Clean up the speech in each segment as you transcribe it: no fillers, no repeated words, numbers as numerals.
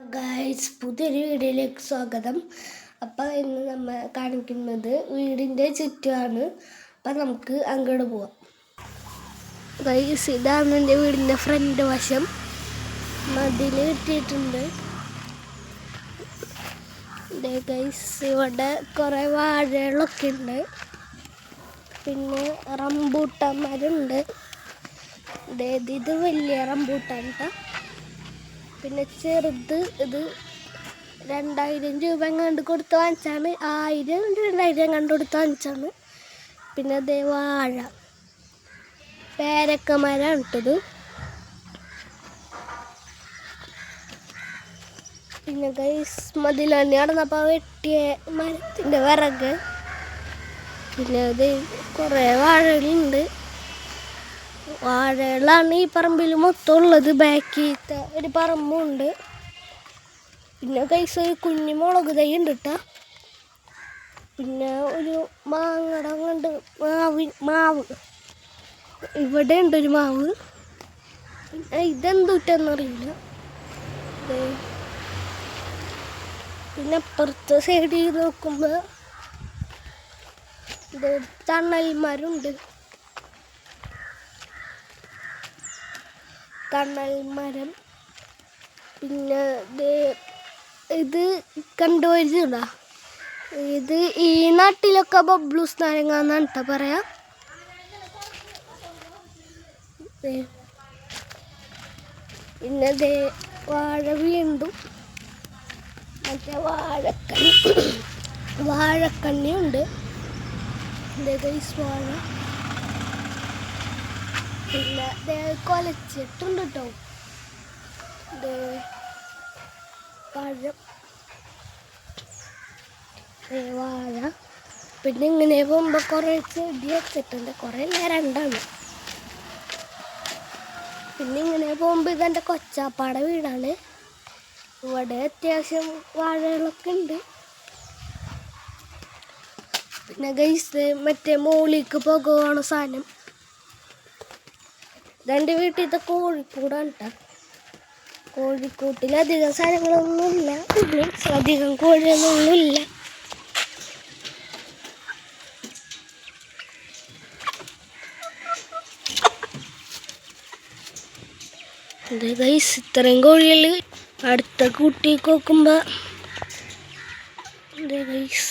Guys, പുതിയൊരു വീഡിയോയിലേക്ക് സ്വാഗതം. അപ്പം ഇന്ന് നമ്മൾ കാണിക്കുന്നത് വീടിൻ്റെ ചുറ്റുമാണ്. അപ്പം നമുക്ക് അങ്ങോട്ട് പോവാം. ഗൈസ്, ഇതാണ് എൻ്റെ വീടിൻ്റെ ഫ്രണ്ട് വശം. മതിൽ കിട്ടിയിട്ടുണ്ട്. ഗൈസ്, ഇവിടെ കുറേ വാഴകളൊക്കെ ഉണ്ട്. പിന്നെ റംബൂട്ടാൻ മരമുണ്ട്. ഇത് വലിയ റംബൂട്ടാൻ കേട്ടോ. പിന്നെ ചെറുത് ഇത് 2000 രൂപ കണ്ട് കൊടുത്ത് വാങ്ങിച്ചാണ്. 1000-2000 കണ്ട് കൊടുത്ത് വാങ്ങിച്ചാണ്. പിന്നെ അതേ വാഴ പേരക്കമരം ഇട്ടത്. പിന്നെ ഗൈസ്, മതിലണി നടന്നപ്പോൾ വെട്ടിയ മരത്തിൻ്റെ വിറക്. പിന്നെ അത് കുറേ വാഴകളുണ്ട്. വാഴകളാണ് ഈ പറമ്പിൽ മൊത്തം ഉള്ളത്. ബാക്കിലത്തെ ഒരു പറമ്പുണ്ട്. പിന്നെ ഗൈസ്, ഒരു കുഞ്ഞു മുളക് തൈ ഉണ്ട് കേട്ടോ. പിന്നെ ഒരു മാങ്ങട കണ്ട് മാവ് ഇവിടെ ഉണ്ട് ഒരു മാവ്. പിന്നെ ഇതെന്തുട്ടെന്നറിയില്ല. പിന്നെ അപ്പുറത്തെ സൈഡിൽ നോക്കുമ്പോൾ ഇത് തണൽമരമുണ്ട്. തണൽമരം. പിന്നെ ഇത് കണ്ടുപോയിരുന്നാ. ഇത് ഈ നാട്ടിലൊക്കെ ബബ്ലൂസ് നാരങ്ങ എന്നാണ് കേട്ടോ പറയാ. പിന്നെ വാഴ വീണ്ടും മറ്റേ വാഴക്കണ്ണിയുണ്ട്. വാഴ പിന്നെ കൊലച്ചിട്ടുണ്ട് കേട്ടോ. പഴം വാഴ. പിന്നെ ഇങ്ങനെ പോകുമ്പോൾ കുറേ ചെടി വെച്ചിട്ടുണ്ട്. കുറേ രണ്ടാണ്. പിന്നെ ഇങ്ങനെ പോകുമ്പോൾ ഇതെൻ്റെ കൊച്ചാപ്പാടെ വീടാണ്. ഇവിടെ അത്യാവശ്യം വാഴകളൊക്കെ ഉണ്ട്. പിന്നെ ഗൈസ്, മറ്റേ മോളിക്ക് പോകുന്ന സാധനം ഇതെൻ്റെ വീട്ടിലത്തെ കോഴിക്കൂടാണ് കേട്ടോ. കോഴിക്കൂട്ടിലധികം സാധനങ്ങളൊന്നുമില്ല. അധികം കോഴിയൊന്നുമില്ല. ഗൈസ്, ഇത്രയും കോഴികൾ അടുത്ത കൂട്ടിക്ക് നോക്കുമ്പോൾ ഗൈസ്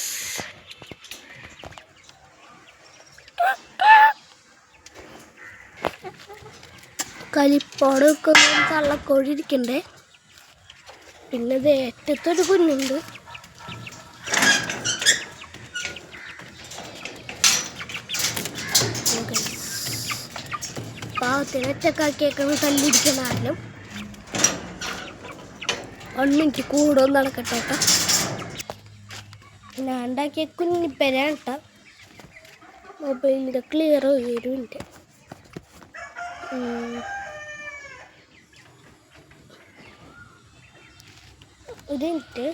കലിപ്പോട് വെക്കുന്ന തള്ളക്കോഴി ഇരിക്കണ്ടേ. പിന്നെ ഇത് ഏറ്റത്തൊരു കുഞ്ഞുണ്ട്. പാവത്തിന് ഒറ്റക്കാക്കിയേക്കുന്ന തല്ലിരിക്കുന്ന കാരണം 1 മിനിറ്റ് കൂടെ നടക്കട്ടെ കേട്ടോ. ഞാൻ ഉണ്ടാക്കിയ കുഞ്ഞിപ്പരാണ് കേട്ടോ. മൊബൈലിൻ്റെ ക്ലിയർ വരുന്നുണ്ട്. ഒരു മിനിറ്റ്.